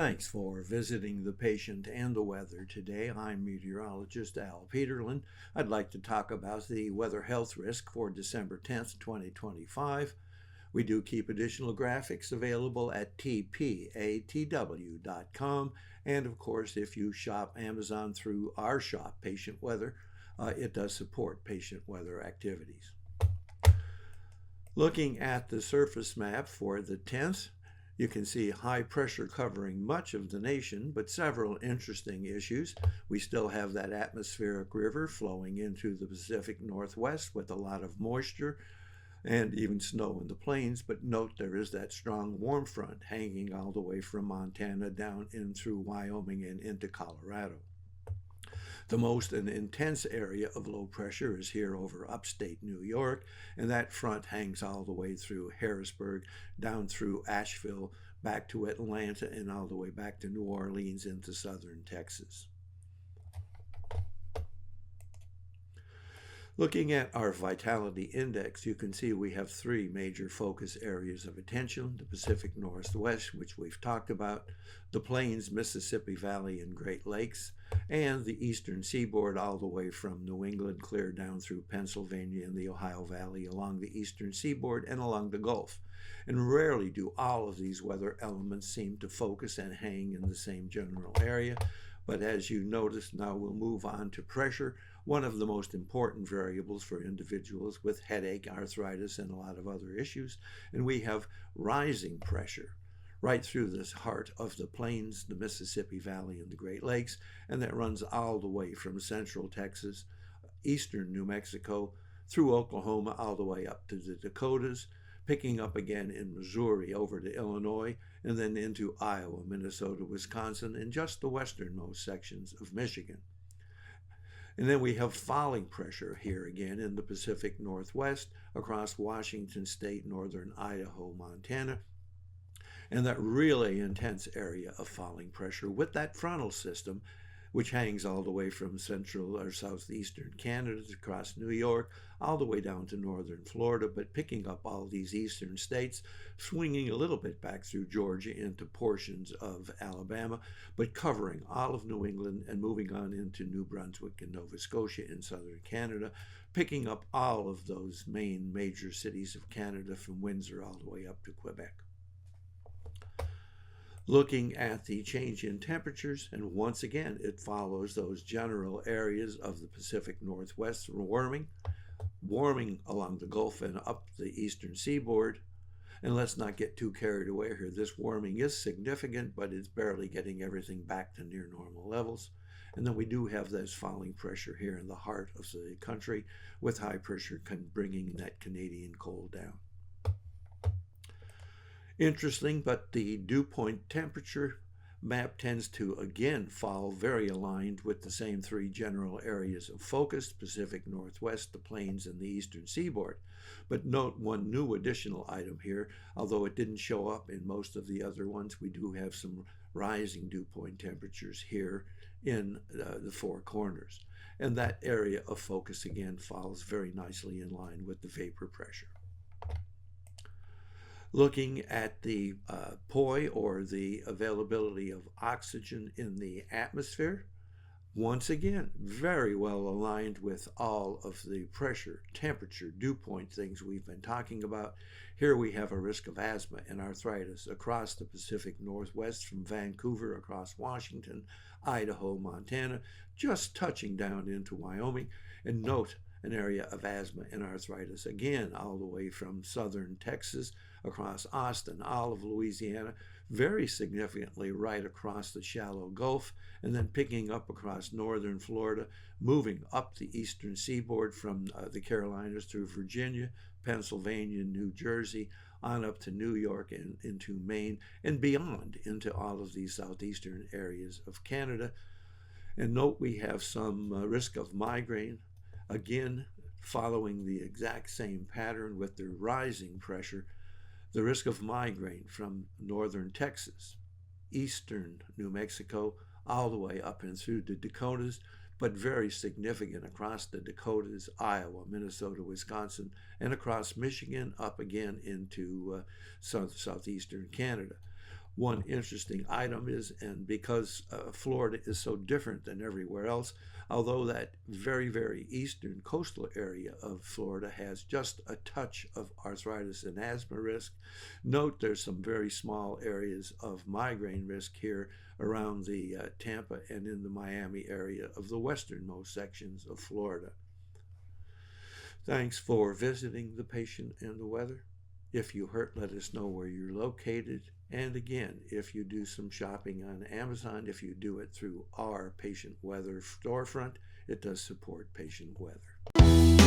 Thanks for visiting the patient and the weather today. I'm meteorologist Al Peterlin. I'd like to talk about the weather health risk for December 10th, 2025. We do keep additional graphics available at tpatw.com. And of course, if you shop Amazon through our shop, Patient Weather, it does support patient weather activities. Looking at the surface map for the 10th, you can see high pressure covering much of the nation, but several interesting issues. We still have that atmospheric river flowing into the Pacific Northwest with a lot of moisture and even snow in the plains, but note there is that strong warm front hanging all the way from Montana down in through Wyoming and into Colorado. The most intense area of low pressure is here over upstate New York, and that front hangs all the way through Harrisburg, down through Asheville, back to Atlanta, and all the way back to New Orleans into southern Texas. Looking at our vitality index, you can see we have three major focus areas of attention: the Pacific Northwest, which we've talked about, the Plains, Mississippi Valley, and Great Lakes, and the eastern seaboard all the way from New England clear down through Pennsylvania and the Ohio Valley along the eastern seaboard and along the Gulf. And rarely do all of these weather elements seem to focus and hang in the same general area. But as you notice, now we'll move on to pressure, one of the most important variables for individuals with headache, arthritis, and a lot of other issues. And we have rising pressure right through this heart of the plains, the Mississippi Valley, and the Great Lakes, and that runs all the way from central Texas, eastern New Mexico, through Oklahoma, all the way up to the Dakotas, picking up again in Missouri over to Illinois, and then into Iowa, Minnesota, Wisconsin, and just the westernmost sections of Michigan. And then we have falling pressure here again in the Pacific Northwest, across Washington State, northern Idaho, Montana, and that really intense area of falling pressure with that frontal system, which hangs all the way from central or southeastern Canada across New York, all the way down to northern Florida, but picking up all these eastern states, swinging a little bit back through Georgia into portions of Alabama, but covering all of New England and moving on into New Brunswick and Nova Scotia in southern Canada, picking up all of those main major cities of Canada from Windsor all the way up to Quebec. Looking at the change in temperatures, and once again, it follows those general areas of the Pacific Northwest warming along the Gulf and up the eastern seaboard. And let's not get too carried away here. This warming is significant, but it's barely getting everything back to near normal levels. And then we do have this falling pressure here in the heart of the country, with high pressure bringing that Canadian cold down. Interesting, but the dew point temperature map tends to again fall very aligned with the same three general areas of focus: Pacific Northwest, the plains, and the eastern seaboard. But note one new additional item here. Although it didn't show up in most of the other ones, we do have some rising dew point temperatures here in the four corners. And that area of focus again falls very nicely in line with the vapor pressure. Looking at the POI, or the availability of oxygen in the atmosphere, once again, very well aligned with all of the pressure, temperature, dew point things we've been talking about. Here we have a risk of asthma and arthritis across the Pacific Northwest from Vancouver across Washington, Idaho, Montana, just touching down into Wyoming. And note an area of asthma and arthritis again all the way from southern Texas across Austin, all of Louisiana, very significantly right across the shallow Gulf, and then picking up across northern Florida, moving up the eastern seaboard from the Carolinas through Virginia, Pennsylvania, New Jersey, on up to New York and into Maine, and beyond into all of these southeastern areas of Canada. And note we have some risk of migraine, again following the exact same pattern with the rising pressure. The risk of migraine from northern Texas, eastern New Mexico, all the way up and through the Dakotas, but very significant across the Dakotas, Iowa, Minnesota, Wisconsin, and across Michigan up again into southeastern Canada. One interesting item is, and because Florida is so different than everywhere else, although that very, very eastern coastal area of Florida has just a touch of arthritis and asthma risk, note there's some very small areas of migraine risk here around the Tampa and in the Miami area of the westernmost sections of Florida. Thanks for visiting The Patient and the Weather. If you hurt, let us know where you're located. And again, if you do some shopping on Amazon, if you do it through our Patient Weather storefront, it does support Patient Weather.